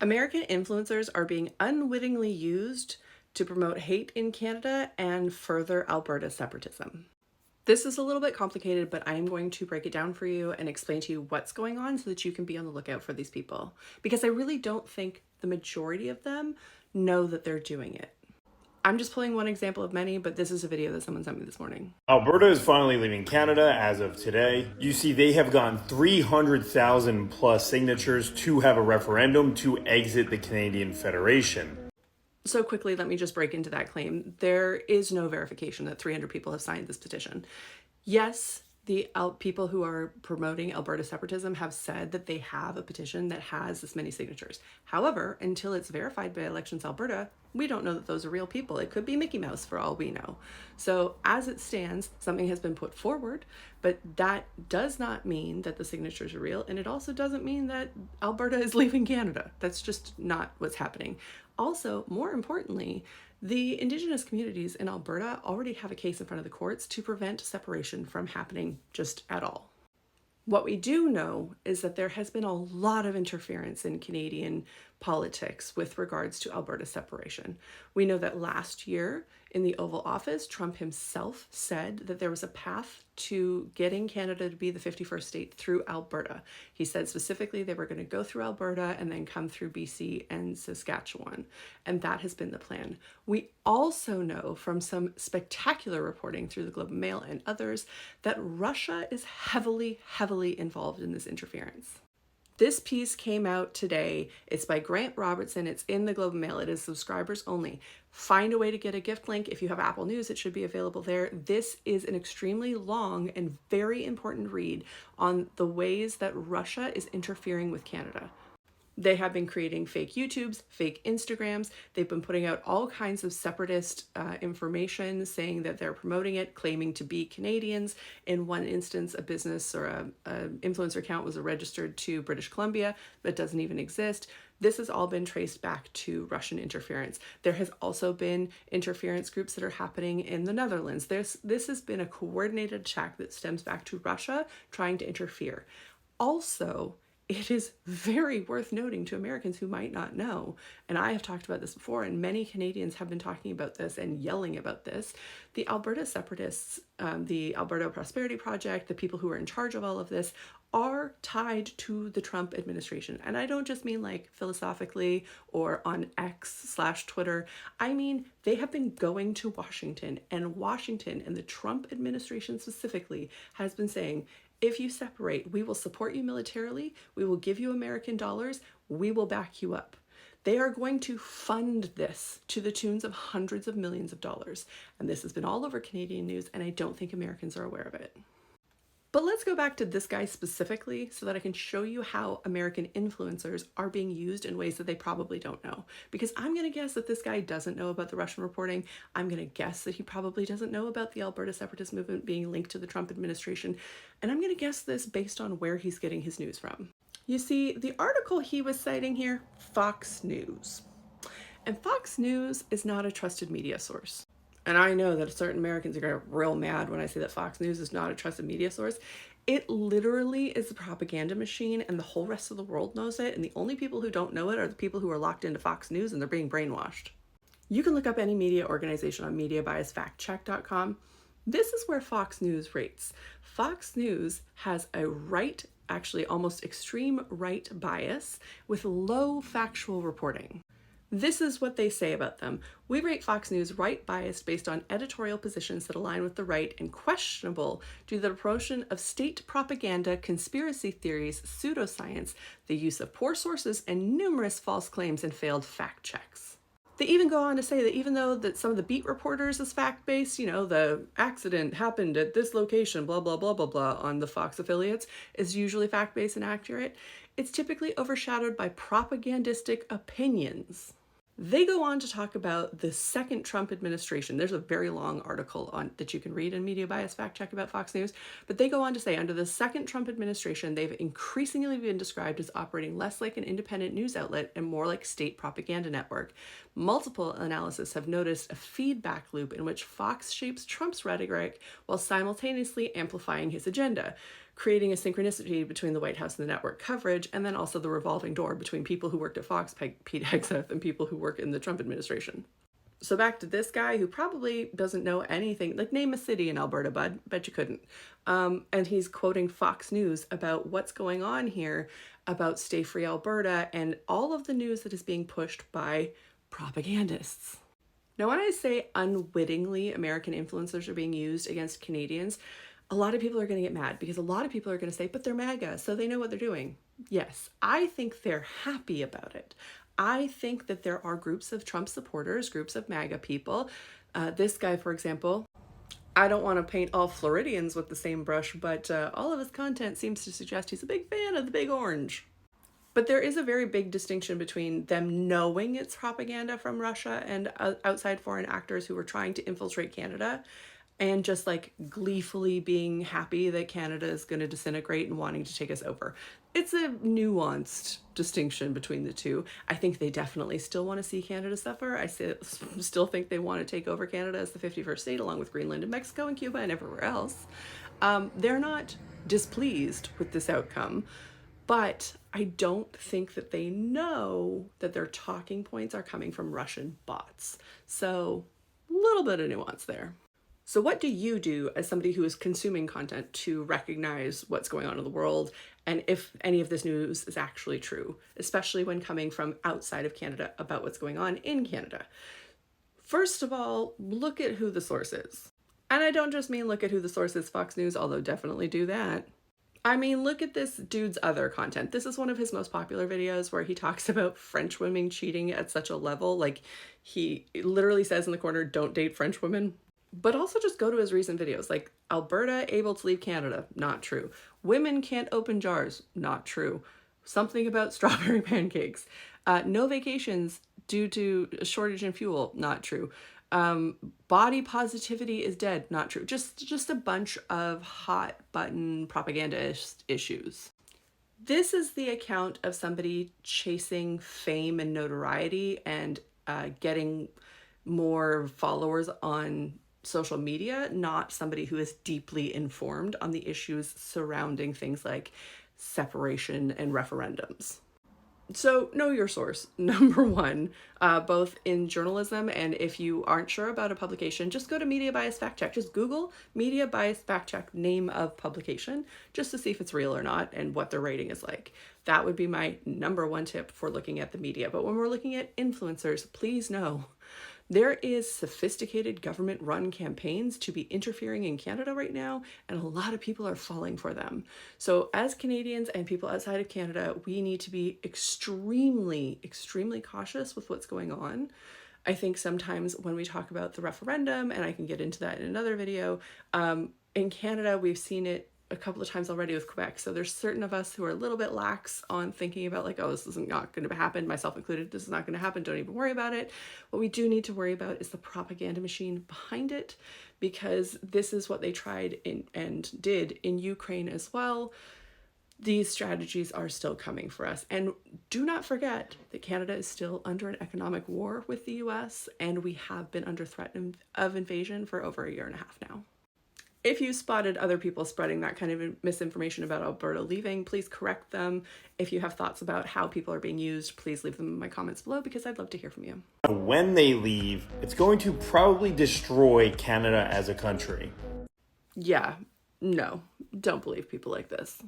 American influencers are being unwittingly used to promote hate in Canada and further Alberta separatism. This is a little bit complicated, but I am going to break it down for you and explain to you what's going on so that you can be on the lookout for these people. Because I really don't think the majority of them know that they're doing it. I'm just pulling one example of many, but this is a video that someone sent me this morning. Alberta is finally leaving Canada as of today. You see, they have gotten 300,000 plus signatures to have a referendum to exit the Canadian Federation. So quickly, let me just break into that claim. There is no verification that 300 people have signed this petition. Yes, the people who are promoting Alberta separatism have said that they have a petition that has this many signatures. However, until it's verified by Elections Alberta, we don't know that those are real people. It could be Mickey Mouse for all we know. So as it stands, something has been put forward, but that does not mean that the signatures are real. And it also doesn't mean that Alberta is leaving Canada. That's just not what's happening. Also, more importantly, the Indigenous communities in Alberta already have a case in front of the courts to prevent separation from happening just at all. What we do know is that there has been a lot of interference in Canadian politics with regards to Alberta separation. We know that last year in the Oval Office, Trump himself said that there was a path to getting Canada to be the 51st state through Alberta. He said specifically they were going to go through Alberta and then come through BC and Saskatchewan. And that has been the plan. We also know from some spectacular reporting through the Globe and Mail and others that Russia is heavily involved in this interference. This piece came out today. It's by Grant Robertson. It's in the Globe and Mail. It is subscribers only. Find a way to get a gift link. If you have Apple News, it should be available there. This is an extremely long and very important read on the ways that Russia is interfering with Canada. They have been creating fake YouTubes, fake Instagrams. They've been putting out all kinds of separatist information saying that they're promoting it, claiming to be Canadians. In one instance, a business or a influencer account was registered to British Columbia, but doesn't even exist. This has all been traced back to Russian interference. There has also been interference groups that are happening in the Netherlands. This has been a coordinated attack that stems back to Russia trying to interfere. Also, it is very worth noting to Americans who might not know, and I have talked about this before, and many Canadians have been talking about this and yelling about this, the Alberta separatists, the Alberta Prosperity Project, the people who are in charge of all of this, are tied to the Trump administration. And I don't just mean like philosophically or on X/Twitter. I mean, they have been going to Washington, and Washington and the Trump administration specifically has been saying, if you separate, we will support you militarily, we will give you American dollars, we will back you up. They are going to fund this to the tunes of hundreds of millions of dollars. And this has been all over Canadian news, and I don't think Americans are aware of it. But let's go back to this guy specifically so that I can show you how American influencers are being used in ways that they probably don't know. Because I'm going to guess that this guy doesn't know about the Russian reporting. I'm going to guess that he probably doesn't know about the Alberta separatist movement being linked to the Trump administration. And I'm going to guess this based on where he's getting his news from. You see, the article he was citing here, Fox News. And Fox News is not a trusted media source. And I know that certain Americans are going to get real mad when I say that Fox News is not a trusted media source. It literally is a propaganda machine, and the whole rest of the world knows it. And the only people who don't know it are the people who are locked into Fox News, and they're being brainwashed. You can look up any media organization on mediabiasfactcheck.com. This is where Fox News rates. Fox News has a right, actually almost extreme right bias with low factual reporting. This is what they say about them. We rate Fox News right biased based on editorial positions that align with the right and questionable due to the promotion of state propaganda, conspiracy theories, pseudoscience, the use of poor sources, and numerous false claims and failed fact checks. They even go on to say that even though that some of the beat reporters is fact-based, you know, the accident happened at this location, blah, blah, blah, blah, blah, on the Fox affiliates is usually fact-based and accurate, it's typically overshadowed by propagandistic opinions. They go on to talk about the second Trump administration. There's a very long article on that you can read in Media Bias Fact Check about Fox News, but they go on to say under the second Trump administration, they've increasingly been described as operating less like an independent news outlet and more like state propaganda network. Multiple analysis have noticed a feedback loop in which Fox shapes Trump's rhetoric while simultaneously amplifying his agenda, creating a synchronicity between the White House and the network coverage, and then also the revolving door between people who worked at Fox, Pete Hegseth, and people who work in the Trump administration. So back to this guy who probably doesn't know anything. Like, name a city in Alberta, bud. Bet you couldn't. And he's quoting Fox News about what's going on here, about Stay Free Alberta, and all of the news that is being pushed by propagandists. Now, when I say unwittingly American influencers are being used against Canadians, a lot of people are going to get mad because a lot of people are going to say, but they're MAGA, so they know what they're doing. Yes, I think they're happy about it. I think that there are groups of Trump supporters, groups of MAGA people. This guy, for example, I don't want to paint all Floridians with the same brush, but all of his content seems to suggest he's a big fan of the Big Orange. But there is a very big distinction between them knowing it's propaganda from Russia and outside foreign actors who were trying to infiltrate Canada, and just like gleefully being happy that Canada is going to disintegrate and wanting to take us over. It's a nuanced distinction between the two. I think they definitely still want to see Canada suffer. I still think they want to take over Canada as the 51st state, along with Greenland and Mexico and Cuba and everywhere else. They're not displeased with this outcome, but I don't think that they know that their talking points are coming from Russian bots. So a little bit of nuance there. So what do you do as somebody who is consuming content to recognize what's going on in the world and if any of this news is actually true, especially when coming from outside of Canada about what's going on in Canada? First of all, look at who the source is. And I don't just mean look at who the source is, Fox News, although definitely do that. I mean, look at this dude's other content. This is one of his most popular videos where he talks about French women cheating at such a level. Like, he literally says in the corner, don't date French women. But also just go to his recent videos, like Alberta able to leave Canada, not true. Women can't open jars, not true. Something about strawberry pancakes. No vacations due to a shortage in fuel, not true. Body positivity is dead, not true. Just a bunch of hot button propaganda issues. This is the account of somebody chasing fame and notoriety and getting more followers on social media, not somebody who is deeply informed on the issues surrounding things like separation and referendums. So know your source, number one, both in journalism, and if you aren't sure about a publication, just go to Media Bias Fact Check. Just Google Media Bias Fact Check name of publication just to see if it's real or not and what their rating is like. That would be my number one tip for looking at the media. But when we're looking at influencers, please know there is sophisticated government-run campaigns to be interfering in Canada right now, and a lot of people are falling for them. So as Canadians and people outside of Canada, we need to be extremely, extremely cautious with what's going on. I think sometimes when we talk about the referendum, and I can get into that in another video, in Canada, we've seen it a couple of times already with Quebec. So there's certain of us who are a little bit lax on thinking about like, oh, this is not going to happen, myself included, this is not going to happen, don't even worry about it. What we do need to worry about is the propaganda machine behind it, because this is what they tried and did in Ukraine as well. These strategies are still coming for us. And do not forget that Canada is still under an economic war with the US, and we have been under threat of invasion for over a year and a half now. If you spotted other people spreading that kind of misinformation about Alberta leaving, please correct them. If you have thoughts about how people are being used, please leave them in my comments below because I'd love to hear from you. When they leave, it's going to probably destroy Canada as a country. Yeah, no, don't believe people like this.